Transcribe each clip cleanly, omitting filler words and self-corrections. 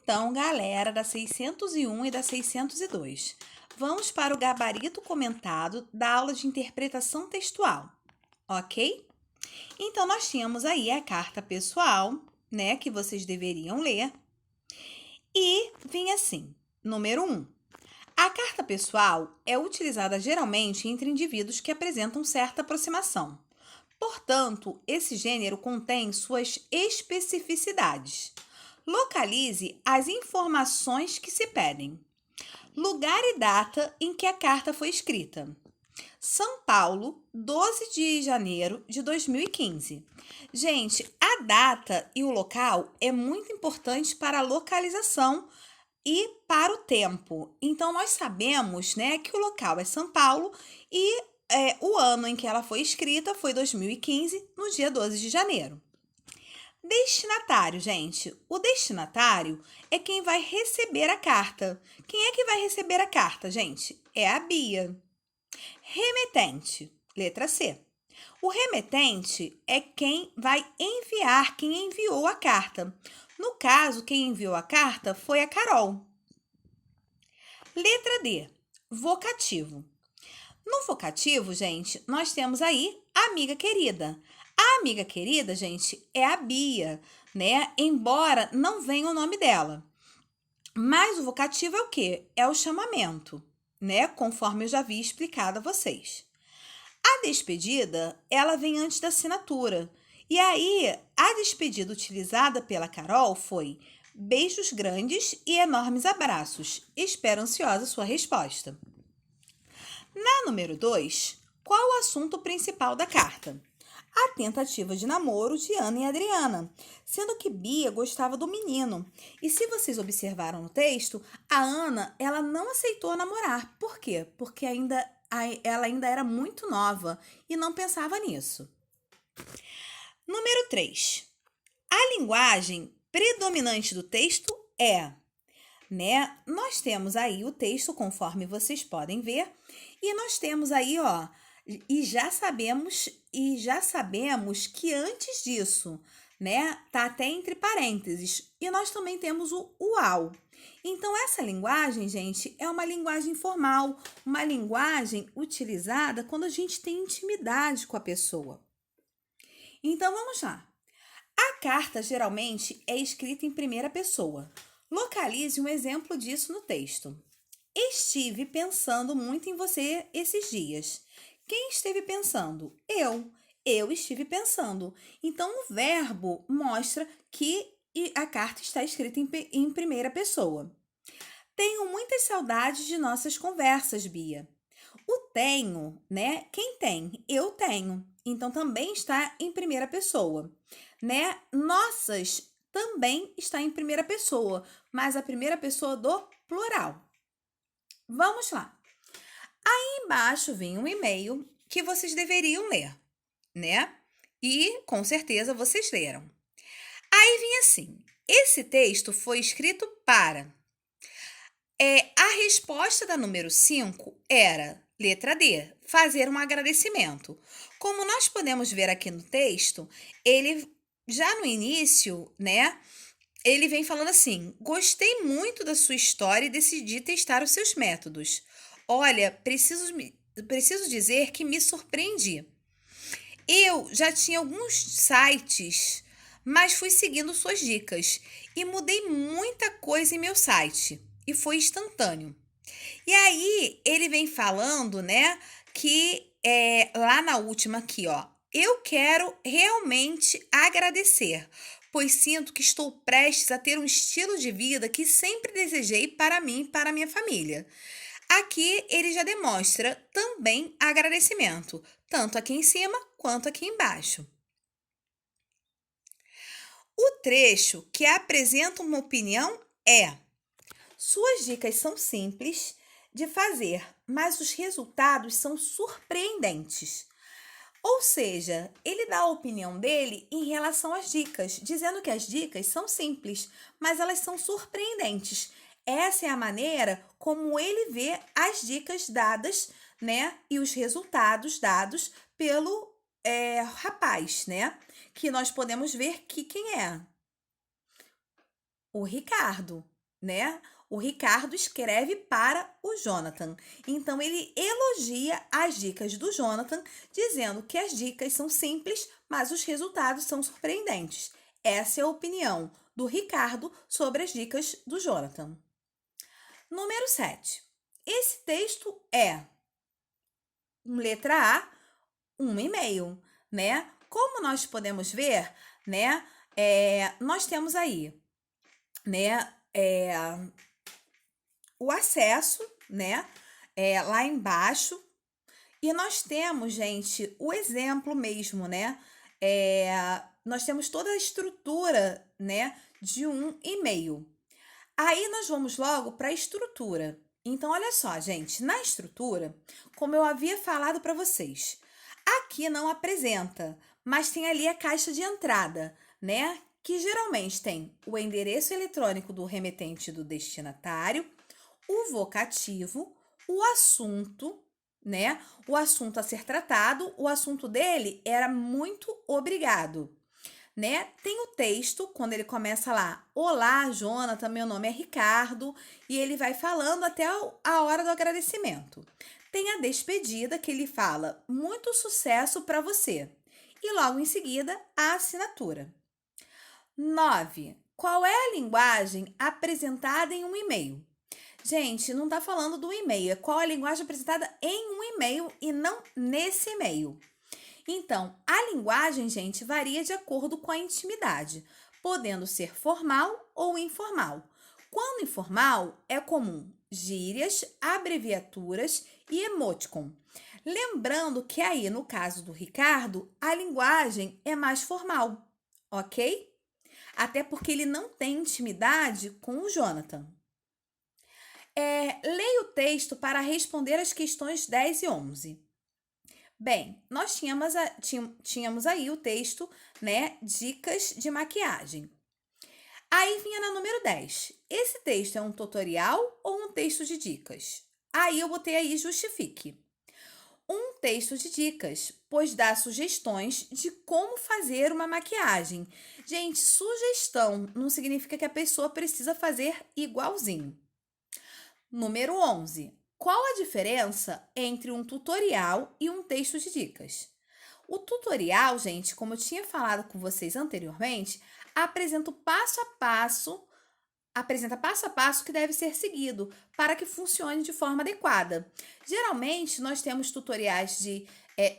Então, galera da 601 e da 602, vamos para o gabarito comentado da aula de interpretação textual, ok? Então, nós tínhamos aí a carta pessoal, né, que vocês deveriam ler, e vinha assim, número 1. A carta pessoal é utilizada geralmente entre indivíduos que apresentam certa aproximação. Portanto, esse gênero contém suas especificidades. Localize as informações que se pedem. Lugar e data em que a carta foi escrita. São Paulo, 12 de janeiro de 2015. Gente, a data e o local é muito importante para a localização e para o tempo. Então, nós sabemos, né, que o local é São Paulo e o ano em que ela foi escrita foi 2015, no dia 12 de janeiro. Destinatário, gente. O destinatário é quem vai receber a carta. Quem é que vai receber a carta, gente? É a Bia. Remetente, letra C. O remetente é quem vai enviar, quem enviou a carta. No caso, quem enviou a carta foi a Carol. Letra D, vocativo. No vocativo, gente, nós temos aí amiga querida. A amiga querida, gente, é a Bia, né? Embora não venha o nome dela. Mas o vocativo é o quê? É o chamamento, né? Conforme eu já havia explicado a vocês. A despedida, ela vem antes da assinatura. E aí, a despedida utilizada pela Carol foi beijos grandes e enormes abraços. Espero ansiosa sua resposta. Na número 2, qual o assunto principal da carta? A tentativa de namoro de Ana e Adriana, sendo que Bia gostava do menino. E se vocês observaram no texto, a Ana, ela não aceitou namorar. Por quê? Porque ela ainda era muito nova e não pensava nisso. Número 3. A linguagem predominante do texto é, né? Nós temos aí o texto, conforme vocês podem ver, e nós temos aí, ó, e já sabemos que antes disso, né, tá até entre parênteses. E nós também temos o uau. Então essa linguagem, gente, é uma linguagem formal, uma linguagem utilizada quando a gente tem intimidade com a pessoa. Então vamos lá. A carta geralmente é escrita em primeira pessoa. Localize um exemplo disso no texto. Estive pensando muito em você esses dias. Quem esteve pensando? Eu. Eu estive pensando. Então, o verbo mostra que a carta está escrita em primeira pessoa. Tenho muitas saudades de nossas conversas, Bia. O tenho, né? Quem tem? Eu tenho. Então, também está em primeira pessoa, né? Nossas também está em primeira pessoa, mas a primeira pessoa do plural. Vamos lá. Aí embaixo vem um e-mail que vocês deveriam ler, né? E com certeza vocês leram. Aí vem assim: esse texto foi escrito para. A resposta da número 5 era, letra D, fazer um agradecimento. Como nós podemos ver aqui no texto, ele já no início, né? Ele vem falando assim: gostei muito da sua história e decidi testar os seus métodos. Olha, preciso dizer que me surpreendi. Eu já tinha alguns sites, mas fui seguindo suas dicas e mudei muita coisa em meu site e foi instantâneo. E aí ele vem falando, né, que lá na última aqui, ó, eu quero realmente agradecer, pois sinto que estou prestes a ter um estilo de vida que sempre desejei para mim e para minha família. Aqui ele já demonstra também agradecimento, tanto aqui em cima quanto aqui embaixo. O trecho que apresenta uma opinião é: suas dicas são simples de fazer, mas os resultados são surpreendentes. Ou seja, ele dá a opinião dele em relação às dicas, dizendo que as dicas são simples, mas elas são surpreendentes. Essa é a maneira como ele vê as dicas dadas, né? E os resultados dados pelo rapaz, né? Que nós podemos ver que quem é? O Ricardo. né? O Ricardo escreve para o Jonathan. Então, ele elogia as dicas do Jonathan, dizendo que as dicas são simples, mas os resultados são surpreendentes. Essa é a opinião do Ricardo sobre as dicas do Jonathan. Número 7. Esse texto é, letra A, um e-mail, né? Como nós podemos ver, né? Nós temos aí, né? O acesso, né? Lá embaixo. E nós temos, gente, o exemplo mesmo, né? Nós temos toda a estrutura, né? De um e-mail. Aí nós vamos logo para a estrutura. Então, olha só, gente, na estrutura, como eu havia falado para vocês, aqui não apresenta, mas tem ali a caixa de entrada, né? Que geralmente tem o endereço eletrônico do remetente e do destinatário, o vocativo, o assunto, né? O assunto a ser tratado, o assunto dele era muito obrigado, né? Tem o texto, quando ele começa lá, olá, Jonathan, meu nome é Ricardo, e ele vai falando até a hora do agradecimento. Tem a despedida, que ele fala, muito sucesso para você. E logo em seguida, a assinatura. 9. Qual é a linguagem apresentada em um e-mail? Gente, não está falando do e-mail, é qual a linguagem apresentada em um e-mail e não nesse e-mail. Então, a linguagem, gente, varia de acordo com a intimidade, podendo ser formal ou informal. Quando informal, é comum gírias, abreviaturas e emoticon. Lembrando que aí, no caso do Ricardo, a linguagem é mais formal, ok? Até porque ele não tem intimidade com o Jonathan. Leia o texto para responder as questões 10 e 11. Bem, nós tínhamos aí o texto, né? Dicas de maquiagem. Aí vinha na número 10. Esse texto é um tutorial ou um texto de dicas? Aí eu botei aí justifique. Um texto de dicas, pois dá sugestões de como fazer uma maquiagem. Gente, sugestão não significa que a pessoa precisa fazer igualzinho. Número 11. Qual a diferença entre um tutorial e um texto de dicas? O tutorial, gente, como eu tinha falado com vocês anteriormente, apresenta passo a passo que deve ser seguido para que funcione de forma adequada. Geralmente, nós temos tutoriais de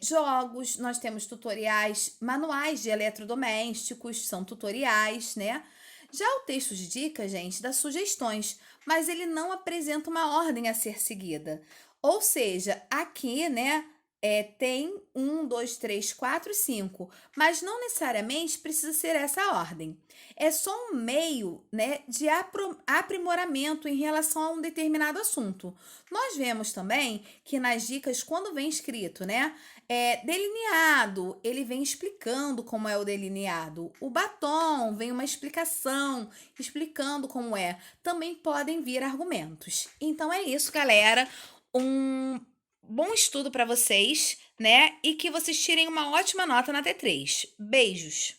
jogos, nós temos tutoriais manuais de eletrodomésticos, são tutoriais, né? Já o texto de dicas, gente, dá sugestões, mas ele não apresenta uma ordem a ser seguida. Ou seja, aqui, né, tem 1, 2, 3, 4, 5, mas não necessariamente precisa ser essa a ordem. É só um meio, né, de aprimoramento em relação a um determinado assunto. Nós vemos também que nas dicas, quando vem escrito, né, delineado, ele vem explicando como é o delineado. O batom vem uma explicação, explicando como é. Também podem vir argumentos. Então é isso, galera. Um bom estudo para vocês, né? E que vocês tirem uma ótima nota na T3. Beijos!